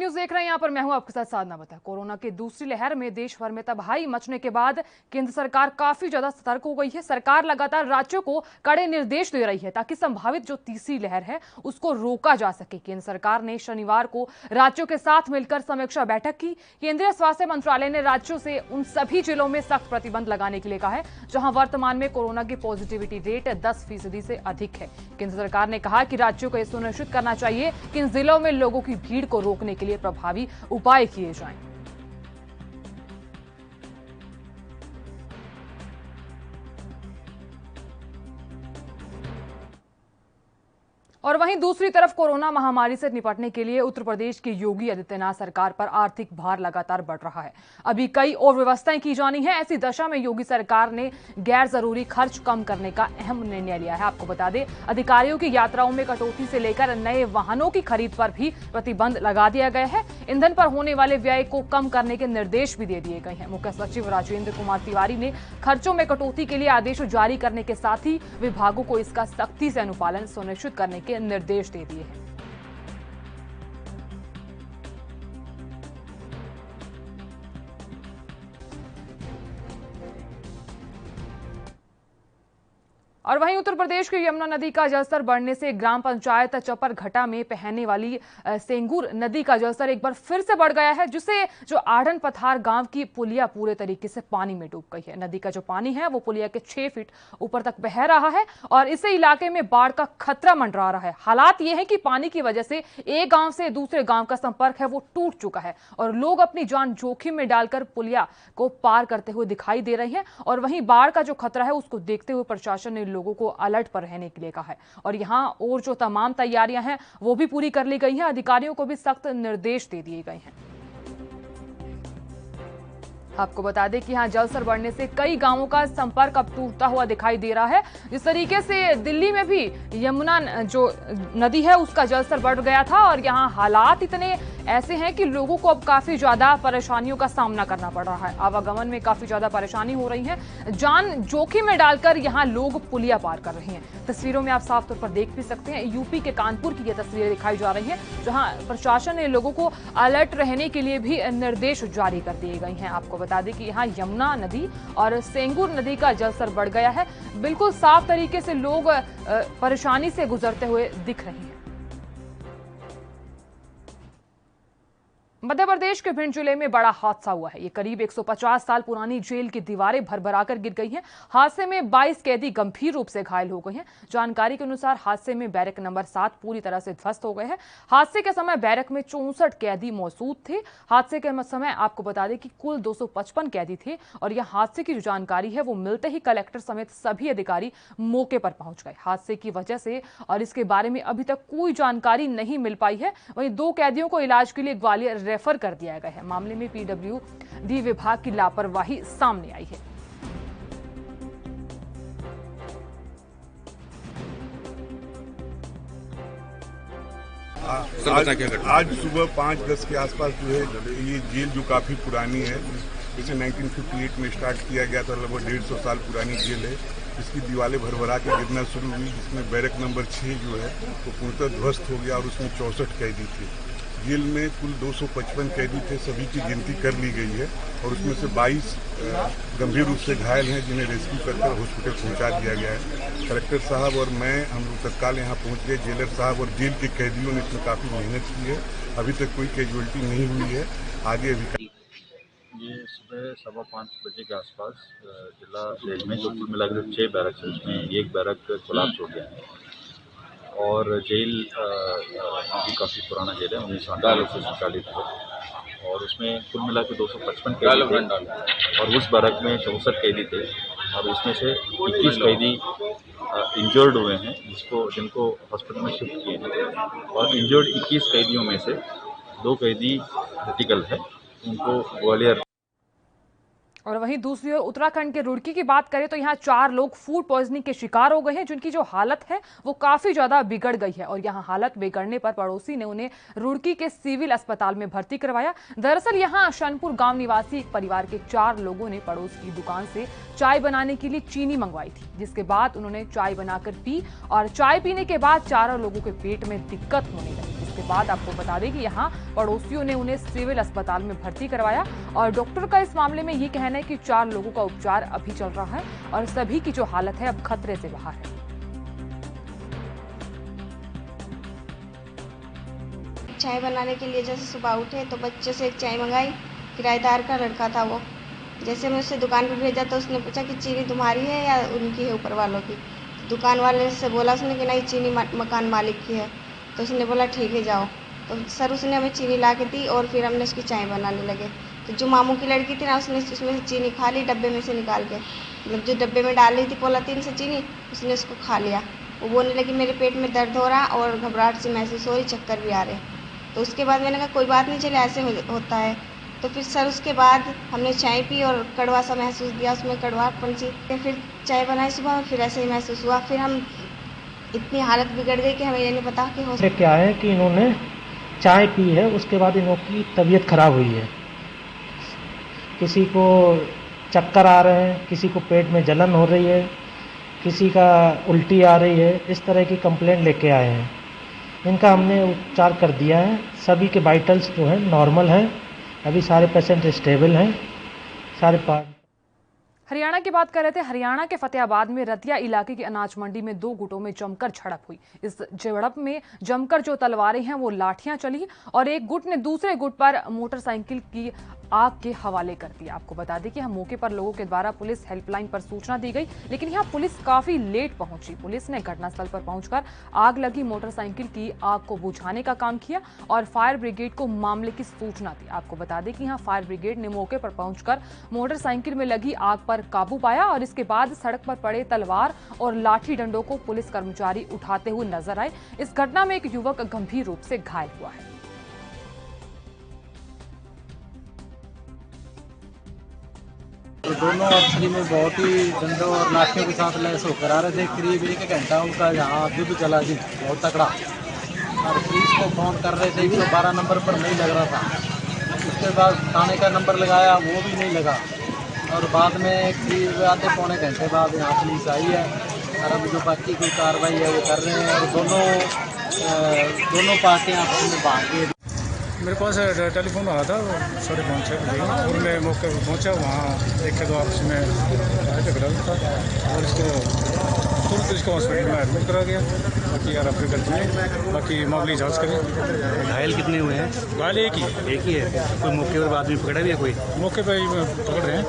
News देख रहे हैं। यहाँ पर मैं हूं आपके साथ साधना बता। कोरोना की दूसरी लहर में देश भर में तबाही मचने के बाद केंद्र सरकार काफी ज्यादा सतर्क हो गई है। सरकार लगातार राज्यों को कड़े निर्देश दे रही है ताकि संभावित जो तीसरी लहर है उसको रोका जा सके। केंद्र सरकार ने शनिवार को राज्यों के साथ मिलकर समीक्षा बैठक की। केंद्रीय स्वास्थ्य मंत्रालय ने राज्यों से उन सभी जिलों में सख्त प्रतिबंध लगाने के लिए कहा है जहां वर्तमान में कोरोना की पॉजिटिविटी रेट 10% से अधिक है। केंद्र सरकार ने कहा कि राज्यों को यह सुनिश्चित करना चाहिए कि इन जिलों में लोगों की भीड़ को रोकने के लिए प्रभावी उपाय किए जाएं। और वहीं दूसरी तरफ कोरोना महामारी से निपटने के लिए उत्तर प्रदेश की योगी आदित्यनाथ सरकार पर आर्थिक भार लगातार बढ़ रहा है। अभी कई और व्यवस्थाएं की जानी है। ऐसी दशा में योगी सरकार ने गैर जरूरी खर्च कम करने का अहम निर्णय लिया है। आपको बता दें, अधिकारियों की यात्राओं में कटौती से लेकर नए वाहनों की खरीद पर भी प्रतिबंध लगा दिया गया है। ईंधन पर होने वाले व्यय को कम करने के निर्देश भी दे दिए गए हैं। मुख्य सचिव राजेंद्र कुमार तिवारी ने खर्चों में कटौती के लिए आदेश जारी करने के साथ ही विभागों को इसका सख्ती से अनुपालन सुनिश्चित करने के निर्देश दे दिए हैं। और वहीं उत्तर प्रदेश की यमुना नदी का जलस्तर बढ़ने से ग्राम पंचायत चपरघटा में बहने वाली सेंगूर नदी का जलस्तर एक बार फिर से बढ़ गया है, जिससे जो आढ़न पथार गांव की पुलिया पूरे तरीके से पानी में डूब गई है। नदी का जो पानी है वो पुलिया के 6 फीट ऊपर तक बह रहा है और इससे इलाके में बाढ़ का खतरा मंडरा रहा है। हालात ये है कि पानी की वजह से एक गांव से दूसरे गांव का संपर्क है वो टूट चुका है और लोग अपनी जान जोखिम में डालकर पुलिया को पार करते हुए दिखाई दे रहे हैं। और वहीं बाढ़ का जो खतरा है उसको देखते हुए प्रशासन ने लोगों को अलर्ट पर रहने के लिए कहा है और यहां और जो तमाम तैयारियां हैं वो भी पूरी कर ली गई हैं। अधिकारियों को भी सख्त निर्देश दे दिए गए हैं। आपको बता दें कि यहां जलस्तर बढ़ने से कई गांवों का संपर्क अब टूटता हुआ दिखाई दे रहा है। इस तरीके से दिल्ली में भी यमुना जो नदी है उसका जलस्तर बढ़ गया था और यहां हालात इतने ऐसे हैं कि लोगों को अब काफी ज्यादा परेशानियों का सामना करना पड़ रहा है। आवागमन में काफी ज्यादा परेशानी हो रही है। जान जोखिम में डालकर यहां लोग पुलिया पार कर रहे हैं। तस्वीरों में आप साफ तौर पर देख भी सकते हैं। यूपी के कानपुर की ये तस्वीरें दिखाई जा रही हैं जहां प्रशासन ने लोगों को अलर्ट रहने के लिए भी निर्देश जारी कर दिए गए हैं। आपको बता दें कि यहां यमुना नदी और सेंगूर नदी का जलस्तर बढ़ गया है। बिल्कुल साफ तरीके से लोग परेशानी से गुजरते हुए दिख रहे हैं। मध्य प्रदेश के भिंड जिले में बड़ा हादसा हुआ है। ये करीब 150 साल पुरानी जेल की दीवारें भरभराकर गिर गई हैं। हादसे में 22 कैदी गंभीर रूप से घायल हो गए हैं। जानकारी के अनुसार हादसे में बैरक नंबर 7 पूरी तरह से ध्वस्त हो गए हैं। हादसे के समय बैरक में 64 कैदी मौजूद थे। हादसे के समय आपको बता दें कि कुल 255 कैदी थे और यह हादसे की जो जानकारी है वो मिलते ही कलेक्टर समेत सभी अधिकारी मौके पर पहुंच गए। हादसे की वजह से और इसके बारे में अभी तक कोई जानकारी नहीं मिल पाई है। वहीं 2 कैदियों को इलाज के लिए ग्वालियर रेफर कर दिया गया है। मामले में पीडब्ल्यूडी विभाग की लापरवाही सामने आई है। आज सुबह 5:10 के आसपास जो है ये जेल जो काफी पुरानी है, इसे 1958 में स्टार्ट किया गया था। लगभग 150 साल पुरानी जेल है। इसकी दीवारें भरभरा के गिरना शुरू हुई, जिसमें बैरक नंबर 6 जो है वो पूर्णतः ध्वस्त हो गया और उसमें 64 कैदी थे। जेल में कुल 255 कैदी थे, सभी की गिनती कर ली गई है और उसमें से 22 गंभीर रूप से घायल हैं जिन्हें रेस्क्यू कर हॉस्पिटल पहुंचा दिया गया है। कलेक्टर साहब और मैं हम लोग तत्काल यहाँ पहुंच गए। जेलर साहब और जेल के कैदियों ने इसमें काफ़ी मेहनत की है। अभी तक कोई कैजुअल्टी नहीं हुई है। आगे अभी ये सुबह 5:15 बजे के आसपास जिला जेल में जो कुल मिलाकर 6 बैरक है उसमें एक बैरक कोलैप्स हो गया है और जेल भी काफ़ी पुराना जेल है, 1998 से संचालित है और उसमें कुल मिला के 255 कैदी थे और उस बैरक में 64 कैदी थे और उसमें से 21 कैदी इंजर्ड हुए हैं जिनको हॉस्पिटल में शिफ्ट किए हैं और इंजर्ड 21 कैदियों में से 2 कैदी क्रिटिकल है, उनको ग्वालियर। और वहीं दूसरी ओर उत्तराखंड के रुड़की की बात करें तो यहाँ 4 लोग फूड पॉइजनिंग के शिकार हो गए हैं जिनकी जो हालत है वो काफी ज्यादा बिगड़ गई है और यहाँ हालत बिगड़ने पर पड़ोसी ने उन्हें रुड़की के सिविल अस्पताल में भर्ती करवाया। दरअसल यहाँ शनपुर गांव निवासी एक परिवार के 4 लोगों ने पड़ोस की दुकान से चाय बनाने के लिए चीनी मंगवाई थी, जिसके बाद उन्होंने चाय बनाकर पी और चाय पीने के बाद चारों लोगों के पेट में दिक्कत होने लगी। जिसके बाद आपको बता दें कि यहाँ पड़ोसियों ने उन्हें सिविल अस्पताल में भर्ती करवाया और डॉक्टर का इस मामले में ये कहना है कि 4 लोगों का उपचार अभी चल रहा है और सभी की जो हालत है अब खतरे से बाहर है। चाय बनाने के लिए जैसे सुबह उठे तो बच्चे से एक चाय मंगाई, किराएदार का लड़का था वो। जैसे मैं उससे दुकान पर भेजा तो उसने पूछा कि चीनी तुम्हारी है या उनकी है ऊपर वालों की। दुकान वाले से बोला उसने कि नहीं चीनी मकान मालिक की है। तो उसने बोला ठीक है जाओ। तो सर उसने हमें चीनी ला के दी और फिर हमने उसकी चाय बनाने लगे। तो जो मामू की लड़की थी ना उसने उसमें से चीनी खा ली डब्बे में से निकाल के, मतलब जो डब्बे में डाल रही थी पॉलीथीन से चीनी, उसने उसको खा लिया। वो बोलने लगी मेरे पेट में दर्द हो रहा और घबराहट सी महसूस हो रही, चक्कर भी आ रहे। तो उसके बाद मैंने कहा कोई बात नहीं चले ऐसे होता है। तो फिर सर उसके बाद हमने चाय पी और कड़वा सा महसूस दिया, उसमें कड़वापन सी। फिर चाय बनाई सुबह में, फिर ऐसे ही महसूस हुआ। फिर हम इतनी हालत बिगड़ गई कि हमें ये नहीं पता कि हो क्या है कि इन्होंने चाय पी है, उसके बाद इन्हों की तबीयत खराब हुई है। किसी को चक्कर आ रहे हैं, किसी को पेट में जलन हो रही है, किसी का उल्टी आ रही है, इस तरह की कंप्लेंट लेके आए हैं। इनका हमने उपचार कर दिया है। सभी के वाइटल्स जो हैं नॉर्मल हैं, अभी सारे पेशेंट स्टेबल हैं, सारे पार्ट। हरियाणा की बात कर रहे थे। हरियाणा के फतेहाबाद में रतिया इलाके की अनाज मंडी में 2 गुटों में जमकर झड़प हुई। इस झड़प में जमकर जो तलवारें हैं वो लाठियां चली और एक गुट ने दूसरे गुट पर मोटरसाइकिल की आग के हवाले कर दिया। आपको बता दें कि हम मौके पर लोगों के द्वारा पुलिस हेल्पलाइन पर सूचना दी गई, लेकिन यहाँ पुलिस काफी लेट पहुंची। पुलिस ने घटनास्थल पर पहुंचकर आग लगी मोटरसाइकिल की आग को बुझाने का काम किया और फायर ब्रिगेड को मामले की सूचना दी। आपको बता दें कि यहाँ फायर ब्रिगेड ने मौके पर पहुंचकर मोटरसाइकिल में लगी आग पर काबू पाया और इसके बाद सड़क पर पड़े तलवार और लाठी डंडों को पुलिस कर्मचारी उठाते हुए नजर आए। इस घटना में एक युवक गंभीर रूप से घायल हुआ है। तो दोनों अफसरी में बहुत ही डंडों और लाठियों के साथ लैस होकर आ रहे थे। करीब 1 घंटा उनका यहाँ युद्ध चला जी, बहुत तगड़ा। और पुलिस को फ़ोन कर रहे थे, 112 नंबर पर नहीं लग रहा था। उसके बाद थाने का नंबर लगाया, वो भी नहीं लगा। और बाद में करीब आधे पौने घंटे बाद यहाँ पुलिस आई है और अब जो बाकी कोई कार्रवाई है वो कर रहे हैं। और दोनों पार्टियाँ आपस में भाग गई। मेरे पास टेलीफोन आ रहा था 5:30 बजे और मैं मौके पर पहुँचा। वहाँ एक दो आपस में झगड़ा था और तुरंत इसको हॉस्पिटल में एडमिट करा गया। बाकी यार अपने करते हैं, बाकी मामले जांच करें। घायल कितने हुए हैं? घायल एक ही है। कोई मौके पर आदमी पकड़ा भी है? कोई मौके पर ही पकड़ रहे हैं,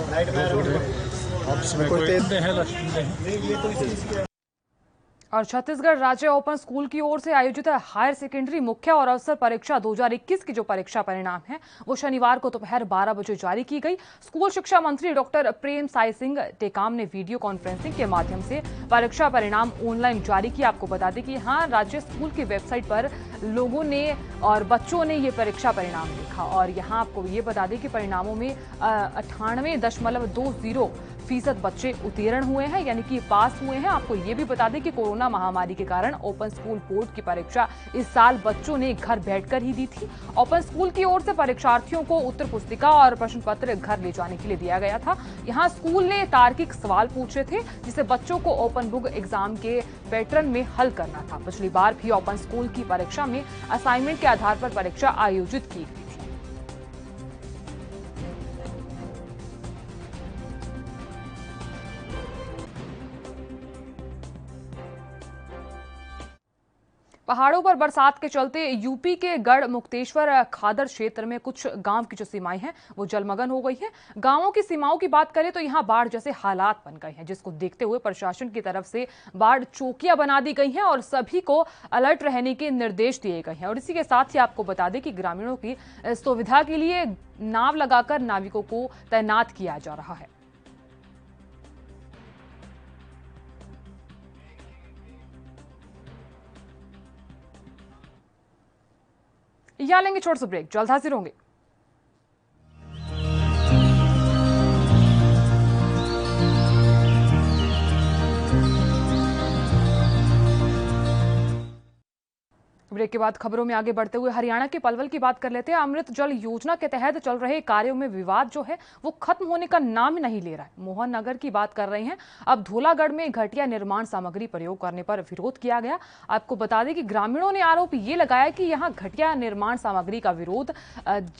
आपस में कोई है। और छत्तीसगढ़ राज्य ओपन स्कूल की ओर से आयोजित हायर सेकेंडरी मुख्य और अवसर परीक्षा 2021 की जो परीक्षा परिणाम है वो शनिवार को दोपहर 12 बजे जारी की गई। स्कूल शिक्षा मंत्री डॉक्टर प्रेम साय सिंह टेकाम ने वीडियो कॉन्फ्रेंसिंग के माध्यम से परीक्षा परिणाम ऑनलाइन जारी किया। आपको बता दें कि यहाँ राज्य स्कूल की वेबसाइट पर लोगों ने और बच्चों ने ये परीक्षा परिणाम देखा और यहाँ आपको ये बता दें कि परिणामों में 98.20% बच्चे उत्तीर्ण हुए हैं, यानी कि पास हुए हैं। आपको ये भी बता दें कि कोरोना महामारी के कारण ओपन स्कूल बोर्ड की परीक्षा इस साल बच्चों ने घर बैठकर ही दी थी। ओपन स्कूल की ओर से परीक्षार्थियों को उत्तर पुस्तिका और प्रश्न पत्र घर ले जाने के लिए दिया गया था। यहाँ स्कूल ने तार्किक सवाल पूछे थे जिसे बच्चों को ओपन बुक एग्जाम के पैटर्न में हल करना था। पिछली बार भी ओपन स्कूल की परीक्षा में असाइनमेंट के आधार पर परीक्षा आयोजित की गई। पहाड़ों पर बरसात के चलते यूपी के गढ़ मुक्तेश्वर खादर क्षेत्र में कुछ गांव की जो सीमाएं हैं वो जलमग्न हो गई हैं। गांवों की सीमाओं की बात करें तो यहां बाढ़ जैसे हालात बन गए हैं, जिसको देखते हुए प्रशासन की तरफ से बाढ़ चौकियां बना दी गई हैं और सभी को अलर्ट रहने के निर्देश दिए गए हैं। और इसी के साथ ही आपको बता दें कि ग्रामीणों की सुविधा के लिए नाव लगाकर नाविकों को तैनात किया जा रहा है। यहाँ लेंगे छोटे से ब्रेक, जल्द हाजिर होंगे। ब्रेक के बाद खबरों में आगे बढ़ते हुए हरियाणा के पलवल की बात कर लेते हैं। अमृत जल योजना के तहत चल रहे कार्यों में विवाद जो है वो खत्म होने का नाम ही नहीं ले रहा है। मोहन नगर की बात कर रहे हैं। अब धोलागढ़ में घटिया निर्माण सामग्री प्रयोग करने पर विरोध किया गया। आपको बता दें कि ग्रामीणों ने आरोप ये लगाया कि यहाँ घटिया निर्माण सामग्री का विरोध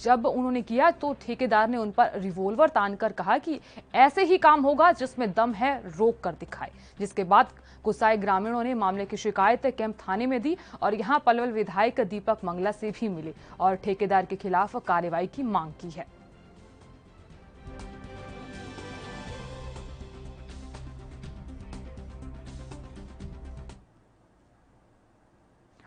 जब उन्होंने किया तो ठेकेदार ने उन पर रिवॉल्वर तानकर कहा कि ऐसे ही काम होगा जिसमें दम है रोक कर दिखाए। जिसके बाद गुस्साए ग्रामीणों ने मामले की शिकायत कैंप थाने में दी और यहां पलवल विधायक दीपक मंगला से भी मिले और ठेकेदार के खिलाफ कार्रवाई की मांग की है।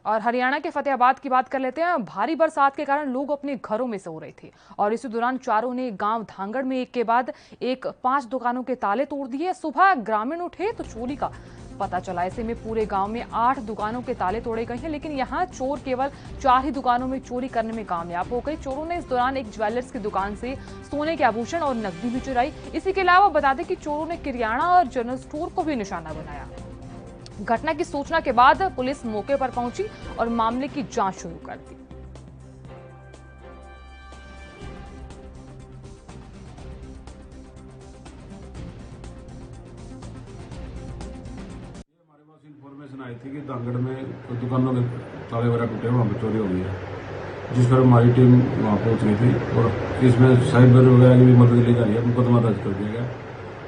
और हरियाणा के फतेहाबाद की बात कर लेते हैं। भारी बरसात के कारण लोग अपने घरों में सो रहे थे और इसी दौरान चोरों ने गांव धांगड़ में एक के बाद एक 5 दुकानों के ताले तोड़ दिए। सुबह ग्रामीण उठे तो चोरी का पता चला। ऐसे में पूरे गांव में 8 दुकानों के ताले तोड़े गए हैं, लेकिन यहां चोर केवल 4 ही दुकानों में चोरी करने में कामयाब हो गए। चोरों ने इस दौरान एक ज्वेलर्स की दुकान से सोने के आभूषण और नकदी भी चुराई। इसी के अलावा बता दें कि चोरों ने किराना और जनरल स्टोर को भी निशाना बनाया। घटना की सूचना के बाद पुलिस मौके पर पहुंची और मामले की जांच शुरू कर दी। हमारे पास इंफॉर्मेशन आई थी कि धांगड़ में कुछ दुकानों के ताले वगैरह टूटे, वहां पर चोरी हो गई है, जिस पर हमारी टीम वहां पहुंच गई थी और इसमें साइबर वगैरह की भी मदद ली जा रही है। मुकदमा दर्ज कर दिया गया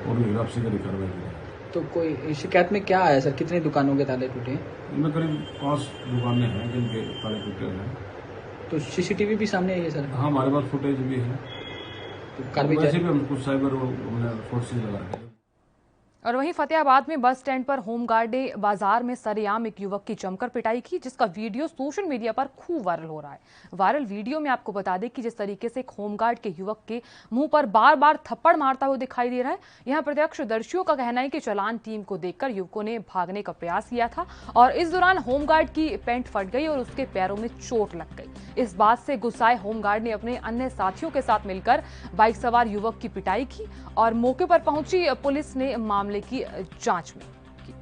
और गिरफ्तारी की कार्रवाई की। तो कोई शिकायत में क्या आया सर? कितनी दुकानों के ताले टूटे? इनमें करीब 5 दुकानें हैं जिनके ताले टूटे हैं। तो सीसीटीवी भी सामने आई है सर? हाँ, हमारे पास फुटेज भी है। तो कार्रवाई वैसे भी हम कुछ साइबर हमने फोर्सेज लगा रखे हैं। और वहीं फतेहाबाद में बस स्टैंड पर होमगार्ड ने बाजार में सरेआम एक युवक की जमकर पिटाई की, जिसका वीडियो सोशल मीडिया पर खूब वायरल हो रहा है। वायरल वीडियो में आपको बता दें कि जिस तरीके से एक होमगार्ड के युवक के मुंह पर बार बार थप्पड़ मारता हुआ दिखाई दे रहा है। यहां प्रत्यक्षदर्शियों का कहना है कि चालान टीम को देखकर युवकों ने भागने का प्रयास किया था और इस दौरान होमगार्ड की पैंट फट गई और उसके पैरों में चोट लग गई। इस बात से गुस्साए होमगार्ड ने अपने अन्य साथियों के साथ मिलकर बाइक सवार युवक की पिटाई की और मौके पर पहुंची पुलिस ने मामले की जांच में की।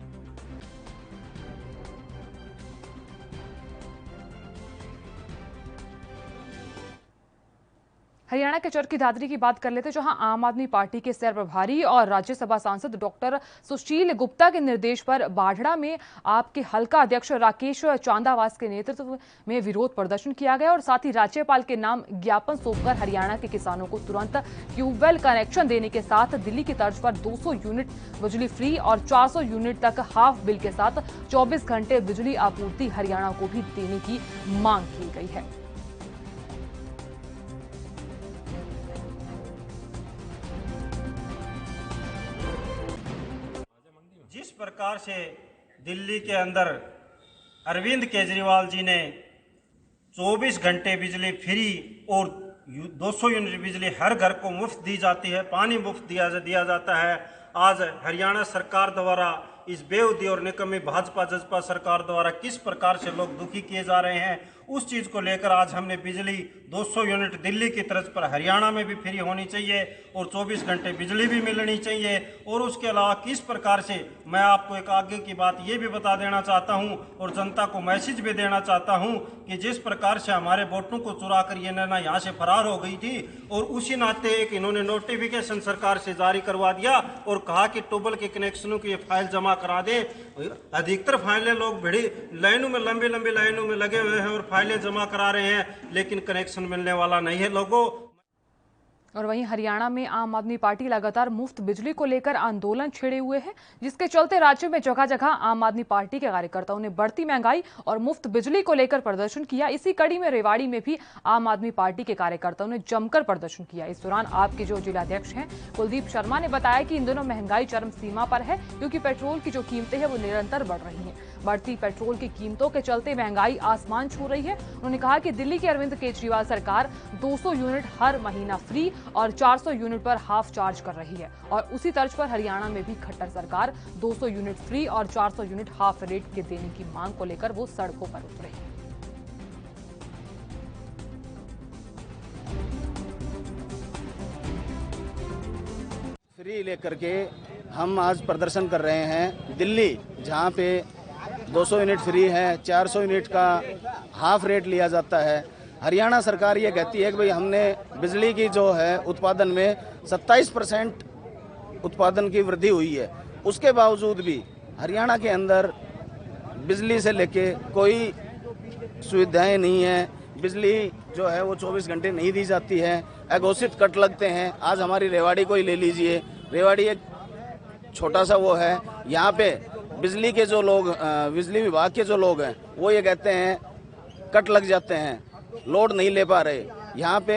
हरियाणा के चरखी दादरी की बात कर लेते हैं, जहां आम आदमी पार्टी के सैर प्रभारी और राज्यसभा सांसद डॉक्टर सुशील गुप्ता के निर्देश पर बाढ़ड़ा में आपके हल्का अध्यक्ष राकेश चांदावास के नेतृत्व में विरोध प्रदर्शन किया गया और साथ ही राज्यपाल के नाम ज्ञापन सौंपकर हरियाणा के किसानों को तुरंत ट्यूबवेल कनेक्शन देने के साथ दिल्ली की तर्ज पर 200 यूनिट बिजली फ्री और 400 यूनिट तक हाफ बिल के साथ 24 घंटे बिजली आपूर्ति हरियाणा को भी देने की मांग की गई है। जिस प्रकार से दिल्ली के अंदर अरविंद केजरीवाल जी ने 24 घंटे बिजली फ्री और 200 यूनिट बिजली हर घर को मुफ्त दी जाती है, पानी मुफ्त दिया जाता है, आज हरियाणा सरकार द्वारा इस बेउदी और निकम्मी भाजपा जजपा सरकार द्वारा किस प्रकार से लोग दुखी किए जा रहे हैं, उस चीज़ को लेकर आज हमने बिजली 200 यूनिट दिल्ली की तर्ज पर हरियाणा में भी फ्री होनी चाहिए और 24 घंटे बिजली भी मिलनी चाहिए। और उसके अलावा किस प्रकार से मैं आपको एक आगे की बात ये भी बता देना चाहता हूँ और जनता को मैसेज भी देना चाहता हूँ कि जिस प्रकार से हमारे वोटों को चुरा कर ये निर्णय यहाँ से फरार हो गई थी और उसी नाते एक इन्होंने नोटिफिकेशन सरकार से जारी करवा दिया और कहा कि ट्यूबवेल के कनेक्शनों की फाइल जमा करा दे। अधिकतर फाइलें लोग बड़ी लाइनों में लंबी लंबी लाइनों में लगे हुए हैं और फाइलें जमा करा रहे हैं, लेकिन कनेक्शन मिलने वाला नहीं है लोगों। और वहीं हरियाणा में आम आदमी पार्टी लगातार मुफ्त बिजली को लेकर आंदोलन छेड़े हुए है, जिसके चलते राज्य में जगह जगह आम आदमी पार्टी के कार्यकर्ताओं ने बढ़ती महंगाई और मुफ्त बिजली को लेकर प्रदर्शन किया। इसी कड़ी में रेवाड़ी में भी आम आदमी पार्टी के कार्यकर्ताओं ने जमकर प्रदर्शन किया। इस दौरान आपके जो जिलाध्यक्ष हैं कुलदीप शर्मा ने बताया कि इन दोनों महंगाई चरम सीमा पर है, क्योंकि पेट्रोल की जो कीमतें हैं वो निरंतर बढ़ रही हैं। बढ़ती पेट्रोल की कीमतों के चलते महंगाई आसमान छू रही है। उन्होंने कहा कि दिल्ली की अरविंद केजरीवाल सरकार 200 यूनिट हर महीना फ्री और 400 यूनिट पर हाफ चार्ज कर रही है और उसी तर्ज पर हरियाणा में भी खट्टर सरकार 200 यूनिट फ्री और 400 यूनिट हाफ रेट के देने की मांग को लेकर वो सड़कों पर उतरे हैं। फ्री लेकर के हम आज प्रदर्शन कर रहे हैं दिल्ली, जहां पे 200 यूनिट फ्री है, 400 यूनिट का हाफ रेट लिया जाता है। हरियाणा सरकार ये कहती है कि भाई हमने बिजली की जो है उत्पादन में 27% उत्पादन की वृद्धि हुई है, उसके बावजूद भी हरियाणा के अंदर बिजली से लेके कोई सुविधाएं नहीं है। बिजली जो है वो 24 घंटे नहीं दी जाती है, अघोषित कट लगते हैं। आज हमारी रेवाड़ी को ही ले लीजिए, रेवाड़ी एक छोटा सा वो है, यहाँ पे बिजली के जो लोग, बिजली विभाग के जो लोग हैं वो ये कहते हैं कट लग जाते हैं, लोड नहीं ले पा रहे। यहाँ पे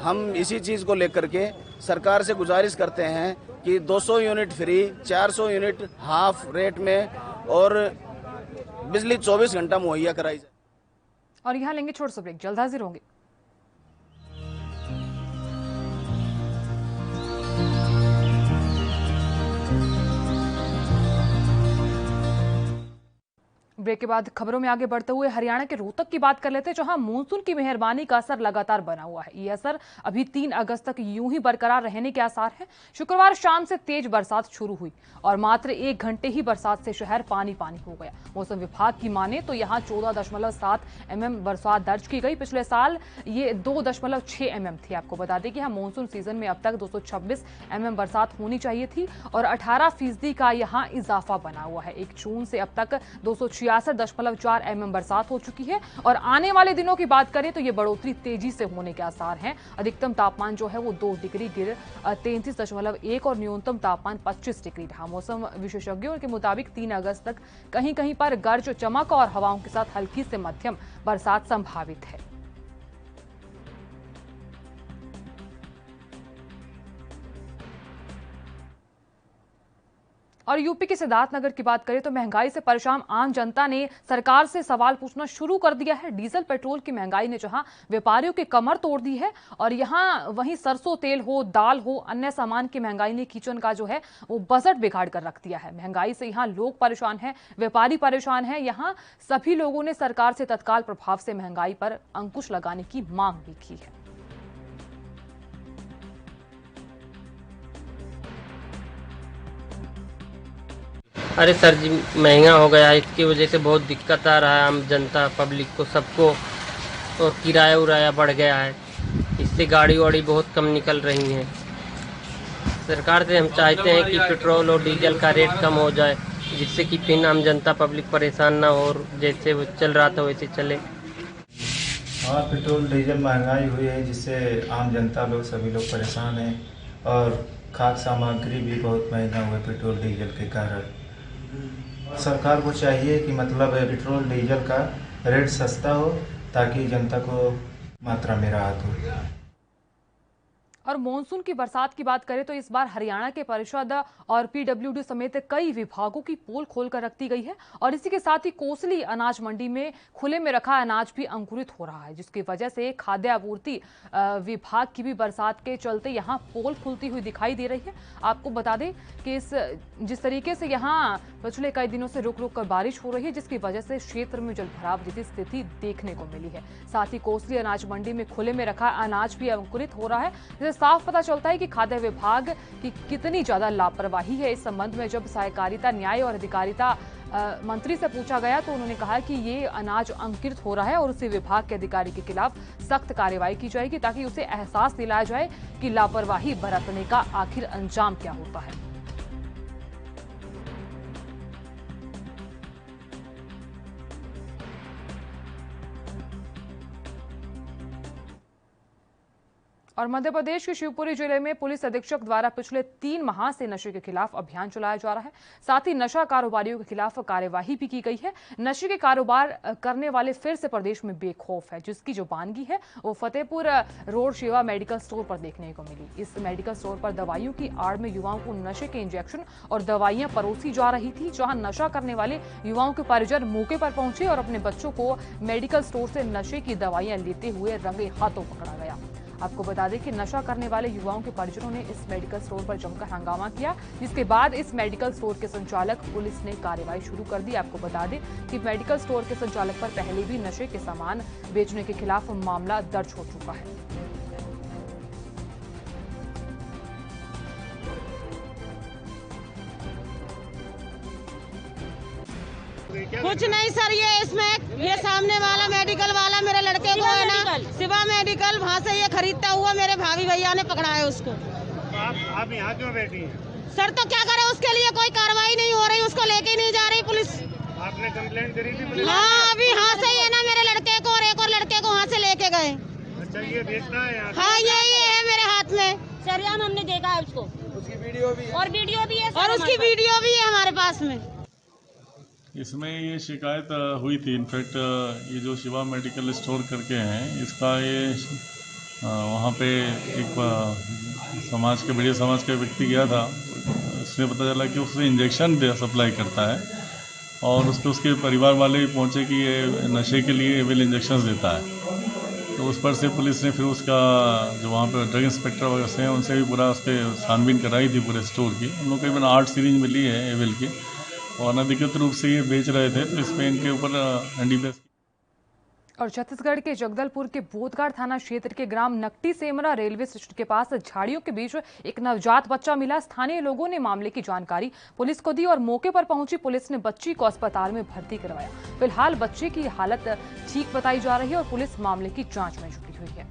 हम इसी चीज़ को लेकर के सरकार से गुजारिश करते हैं कि 200 unit free, 400 unit half rate में और बिजली 24 घंटा मुहैया कराई जाए। और यहाँ लेंगे छोटा सा ब्रेक, जल्द हाजिर होंगे। ब्रेक के बाद खबरों में आगे बढ़ते हुए हरियाणा के रोहतक की बात कर लेते हैं, जहां मानसून की मेहरबानी का असर लगातार बना हुआ है। ये असर अभी 3 अगस्त तक यूं ही बरकरार रहने के आसार हैं। शुक्रवार शाम से तेज बरसात शुरू हुई और मात्र 1 घंटे ही बरसात से शहर पानी पानी हो गया। मौसम विभाग की माने तो यहां 14.7 mm बरसात दर्ज की गई। पिछले साल ये 2.6 mm थी। आपको बता दें कि यहाँ मानसून सीजन में अब तक 226 mm बरसात होनी चाहिए थी और 18% का यहाँ इजाफा बना हुआ है। 1 जून से अब तक 266.4 mm बरसात हो चुकी है और आने वाले दिनों की बात करें तो ये बढ़ोतरी तेजी से होने के आसार हैं। अधिकतम तापमान जो है वो 2 डिग्री गिर 33.1 और न्यूनतम तापमान 25 डिग्री रहा। मौसम विशेषज्ञों के मुताबिक 3 अगस्त तक कहीं कहीं पर गरज, चमक और हवाओं के साथ हल्की से मध्यम बरसात संभावित है। और यूपी के सिद्धार्थनगर की बात करें तो महंगाई से परेशान आम जनता ने सरकार से सवाल पूछना शुरू कर दिया है। डीजल पेट्रोल की महंगाई ने जहां व्यापारियों की कमर तोड़ दी है और यहां वहीं सरसों तेल हो, दाल हो, अन्य सामान की महंगाई ने किचन का जो है वो बजट बिगाड़ कर रख दिया है। महंगाई से यहां लोग परेशान हैं, व्यापारी परेशान हैं। यहां सभी लोगों ने सरकार से तत्काल प्रभाव से महंगाई पर अंकुश लगाने की मांग भी की है। अरे सर जी, महंगा हो गया है, इसकी वजह से बहुत दिक्कत आ रहा है आम जनता पब्लिक को, सबको। और किराया उराया बढ़ गया है, इससे गाड़ी वाड़ी बहुत कम निकल रही हैं। सरकार से हम चाहते हैं कि पेट्रोल और डीजल का रेट कम हो जाए, जिससे कि फिर आम जनता पब्लिक परेशान ना हो और जैसे वो चल रहा था वैसे चले। हाँ, पेट्रोल डीजल महंगाई हुई है, जिससे आम जनता लोग सभी लोग परेशान हैं और खाद्य सामग्री भी बहुत महंगा हुआ है पेट्रोल डीजल के कारण। सरकार को चाहिए कि मतलब पेट्रोल डीजल का रेट सस्ता हो ताकि जनता को मात्रा में राहत हो। और मानसून की बरसात की बात करें तो इस बार हरियाणा के परिषद और पीडब्ल्यूडी समेत कई विभागों की पोल खोलकर रख दी गई है और इसी के साथ ही कोसली अनाज मंडी में खुले में रखा अनाज भी अंकुरित हो रहा है, जिसकी वजह से खाद्य आपूर्ति विभाग की भी बरसात के चलते यहां पोल खुलती हुई दिखाई दे रही है। आपको बता दें कि जिस तरीके से यहां पिछले कई दिनों से रुक रुक कर बारिश हो रही है, जिसकी वजह से क्षेत्र में जलभराव जैसी स्थिति देखने को मिली है। साथ ही कोसली अनाज मंडी में खुले में रखा अनाज भी अंकुरित हो रहा है। साफ पता चलता है कि खाद्य विभाग की कितनी ज्यादा लापरवाही है। इस संबंध में जब सहकारिता, न्याय और अधिकारिता मंत्री से पूछा गया तो उन्होंने कहा कि ये अनाज अंकुरित हो रहा है और उसी विभाग के अधिकारी के खिलाफ सख्त कार्रवाई की जाएगी ताकि उसे एहसास दिलाया जाए कि लापरवाही बरतने का आखिर अंजाम क्या होता है। और मध्य प्रदेश के शिवपुरी जिले में पुलिस अधीक्षक द्वारा पिछले 3 माह से नशे के खिलाफ अभियान चलाया जा रहा है। साथ ही नशा कारोबारियों के खिलाफ कार्यवाही भी की गई है। नशे के कारोबार करने वाले फिर से प्रदेश में बेखौफ है, जिसकी जो बानगी है वो Fatehpur road Shiva medical store पर देखने को मिली। इस मेडिकल स्टोर पर दवाइयों की आड़ में युवाओं को नशे के इंजेक्शन और दवाइयां परोसी जा रही थी, जहां नशा करने वाले युवाओं के परिजन मौके पर पहुंचे और अपने बच्चों को मेडिकल स्टोर से नशे की दवाइयां लेते हुए रंगे हाथों पकड़ा गया। आपको बता दें कि नशा करने वाले युवाओं के परिजनों ने इस मेडिकल स्टोर पर जमकर हंगामा किया, जिसके बाद इस मेडिकल स्टोर के संचालक पुलिस ने कार्रवाई शुरू कर दी। आपको बता दें कि मेडिकल स्टोर के संचालक पर पहले भी नशे के सामान बेचने के खिलाफ मामला दर्ज हो चुका है। कुछ नहीं सर, ये सामने वाला मेडिकल वाला मेरे लड़के को है ना, शिवा मेडिकल, वहाँ से ये खरीदता हुआ मेरे भाभी भैया ने पकड़ा है उसको। आप यहाँ क्यों बैठी हैं? सर तो क्या करे, उसके लिए कोई कार्रवाई नहीं हो रही, उसको लेके नहीं जा रही पुलिस। आपने कंप्लेंट करी थी? हाँ, अभी यहाँ से ये ना मेरे लड़के को और एक और लड़के को वहाँ से लेके गए। अच्छा, ये बेचना है यहाँ? हाँ, ये है मेरे हाथ में। सरियाम हमने देखा है उसको, उसकी वीडियो भी है और वीडियो भी है और उसकी वीडियो भी है हमारे पास में। इसमें ये शिकायत हुई थी, इनफैक्ट ये जो शिवा मेडिकल स्टोर करके हैं, इसका ये वहाँ पे एक समाज के बढ़िया समाज का व्यक्ति गया था, उसने पता चला कि उससे इंजेक्शन सप्लाई करता है और उस पर उसके परिवार वाले भी पहुँचे कि ये नशे के लिए एविल इंजेक्शन देता है। तो उस पर से पुलिस ने फिर उसका जो वहाँ पे ड्रग इंस्पेक्टर वगैरह से हैं उनसे भी पूरा उस पर छानबीन कराई थी पूरे स्टोर की। उन लोग को करीबन 8 सीरीज मिली है एविल की और अनधिकृत रूप से ये बेच रहे थे, तो इसमें इनके ऊपर NDPS। और छत्तीसगढ़ के जगदलपुर के बोधघाट थाना क्षेत्र के ग्राम नकटी सेमरा रेलवे स्टेशन के पास झाड़ियों के बीच एक नवजात बच्चा मिला। स्थानीय लोगों ने मामले की जानकारी पुलिस को दी और मौके पर पहुंची पुलिस ने बच्ची को अस्पताल में भर्ती करवाया। फिलहाल बच्चे की हालत ठीक बताई जा रही है और पुलिस मामले की जांच में जुटी हुई है।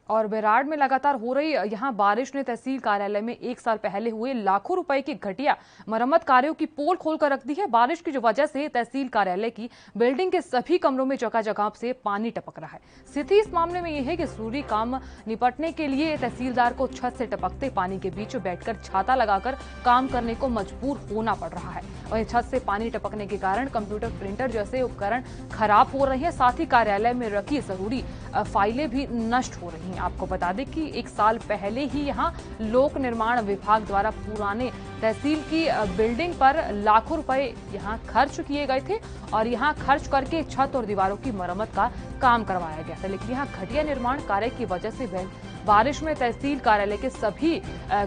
और बेराड में लगातार हो रही यहां बारिश ने तहसील कार्यालय में 1 साल पहले हुए लाखों रुपए की घटिया मरम्मत कार्यों की पोल खोलकर रख दी है। बारिश की वजह से तहसील कार्यालय की बिल्डिंग के सभी कमरों में जगह जगह से पानी टपक रहा है। स्थिति इस मामले में यह है कि जरूरी काम निपटने के लिए तहसीलदार को छत से टपकते पानी के बीच बैठकर छाता लगाकर काम करने को मजबूर होना पड़ रहा है। वहीं छत से पानी टपकने के कारण कंप्यूटर, प्रिंटर जैसे उपकरण खराब हो रहे हैं, साथ ही कार्यालय में रखी जरूरी फाइलें भी नष्ट हो रही हैं। आपको बता दें कि 1 साल पहले ही यहां लोक निर्माण विभाग द्वारा पुराने तहसील की बिल्डिंग पर लाखों रुपए यहां खर्च किए गए थे और यहां खर्च करके छत और दीवारों की मरम्मत का काम करवाया गया था। लेकिन यहां घटिया निर्माण कार्य की वजह से बारिश में तहसील कार्यालय के सभी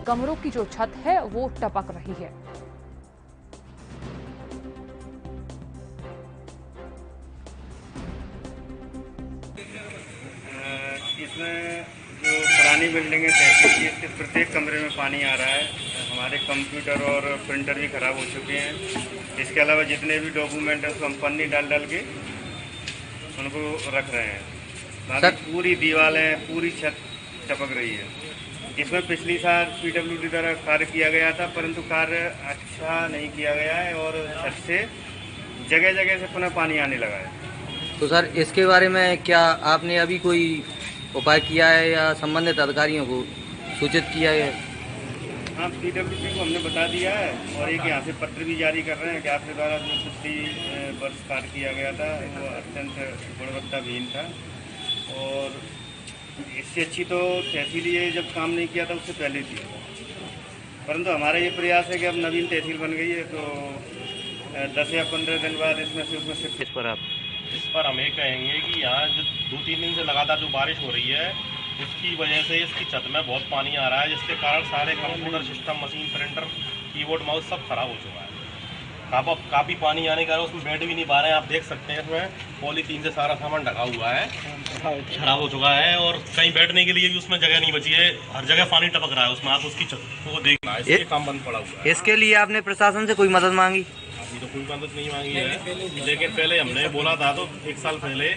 कमरों की जो छत है वो टपक रही है। इसमें जो पुरानी बिल्डिंग है तहसील की, इसके प्रत्येक कमरे में पानी आ रहा है। हमारे कंप्यूटर और प्रिंटर भी ख़राब हो चुके हैं। इसके अलावा जितने भी डॉक्यूमेंट हैं उसको हम पन्नी डाल के उनको रख रहे हैं। बाकी पूरी दीवारें, पूरी छत टपक रही है। इसमें पिछली साल PWD द्वारा कार्य किया गया था, परंतु कार्य अच्छा नहीं किया गया है और छत से जगह जगह से पुनः पानी आने लगा है। तो सर इसके बारे में क्या आपने अभी कोई उपाय किया है या संबंधित अधिकारियों को सूचित किया है? हाँ, PWD को हमने बता दिया है और एक यहाँ से पत्र भी जारी कर रहे हैं कि आपके द्वारा जो पिछली वर्ष कार्य किया गया था वो अत्यंत गुणवत्ताहीन था और इससे अच्छी तो तहसील ये जब काम नहीं किया था उससे पहले थी। परंतु हमारा ये प्रयास है कि अब नवीन तहसील बन गई है तो 10 या 15 दिन बाद इसमें से इस पर आप इस पर हम ये कहेंगे कि यहाँ जो 2-3 दिन से लगातार जो बारिश हो रही है उसकी वजह से इसकी छत में बहुत पानी आ रहा है, जिसके कारण सारे computer system, machine, printer, keyboard, mouse सब खराब हो चुका है। काफ़ी पानी आने के कारण उसमें बैठ भी नहीं पा रहे हैं। आप देख सकते हैं इसमें पॉलीथीन से सारा सामान ढका हुआ है, खराब हो चुका है और कहीं बैठने के लिए भी उसमें जगह नहीं बची है। हर जगह पानी टपक रहा है उसमें, आप उसकी छत को देखना, इसके काम बंद पड़ा हुआ है। इसके लिए आपने प्रशासन से कोई मदद मांगी? अभी तो कोई मदद नहीं मांगी है, लेकिन पहले हमने बोला था तो 1 साल पहले।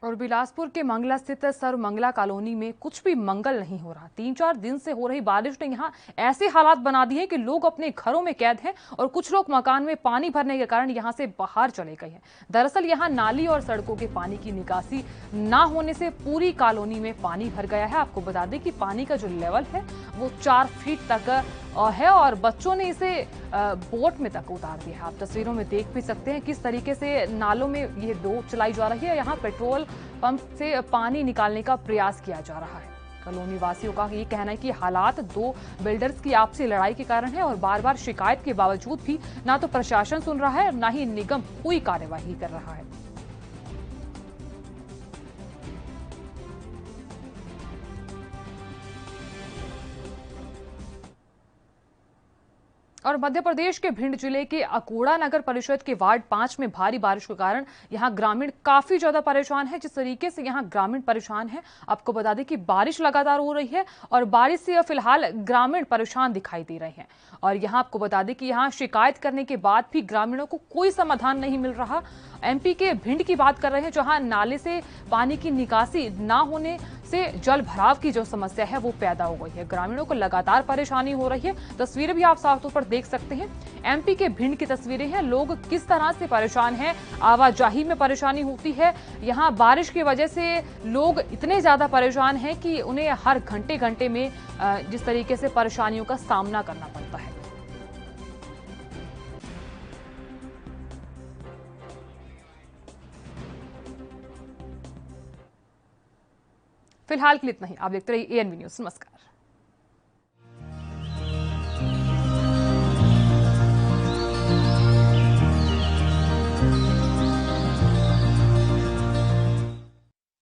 और बिलासपुर के मंगला स्थित सर्वमंगला कॉलोनी में कुछ भी मंगल नहीं हो रहा। 3-4 दिन से हो रही बारिश ने यहाँ ऐसे हालात बना दिए हैं कि लोग अपने घरों में कैद हैं और कुछ लोग मकान में पानी भरने के कारण यहाँ से बाहर चले गए हैं। दरअसल यहाँ नाली और सड़कों के पानी की निकासी ना होने से पूरी कॉलोनी में पानी भर गया है। आपको बता दें कि पानी का जो लेवल है वो 4 फीट तक है और बच्चों ने इसे बोट में तक उतार दिया है। आप तस्वीरों में देख भी सकते हैं किस तरीके से नालों में ये डोब चलाई जा रही है। यहाँ पेट्रोल पंप से पानी निकालने का प्रयास किया जा रहा है। कॉलोनी वासियों का ये कहना है कि हालात 2 बिल्डर्स की आपसी लड़ाई के कारण है और बार बार शिकायत के बावजूद भी ना तो प्रशासन सुन रहा है ना ही निगम कोई कार्यवाही कर रहा है। और मध्य प्रदेश के भिंड जिले के अकोड़ा नगर परिषद के वार्ड 5 में भारी बारिश के कारण यहां ग्रामीण काफी ज्यादा परेशान है। जिस तरीके से यहां ग्रामीण परेशान है, आपको बता दें कि बारिश लगातार हो रही है और बारिश से फिलहाल ग्रामीण परेशान दिखाई दे रहे हैं। और यहां आपको बता दें कि यहां शिकायत करने के बाद भी ग्रामीणों को कोई समाधान नहीं मिल रहा। एमपी के भिंड की बात कर रहे हैं, जहां नाले से पानी की निकासी ना होने से जल भराव की जो समस्या है वो पैदा हो गई है। ग्रामीणों को लगातार परेशानी हो रही है। तस्वीरें भी आप साफ तौर पर देख सकते हैं। एमपी के भिंड की तस्वीरें हैं। लोग किस तरह से परेशान हैं, आवाजाही में परेशानी होती है। यहाँ बारिश की वजह से लोग इतने ज्यादा परेशान हैं कि उन्हें हर घंटे घंटे में जिस तरीके से परेशानियों का सामना करना पड़ता है। फिलहाल के लिए इतना ही। आप देखते रहिए ANV न्यूज़। नमस्कार।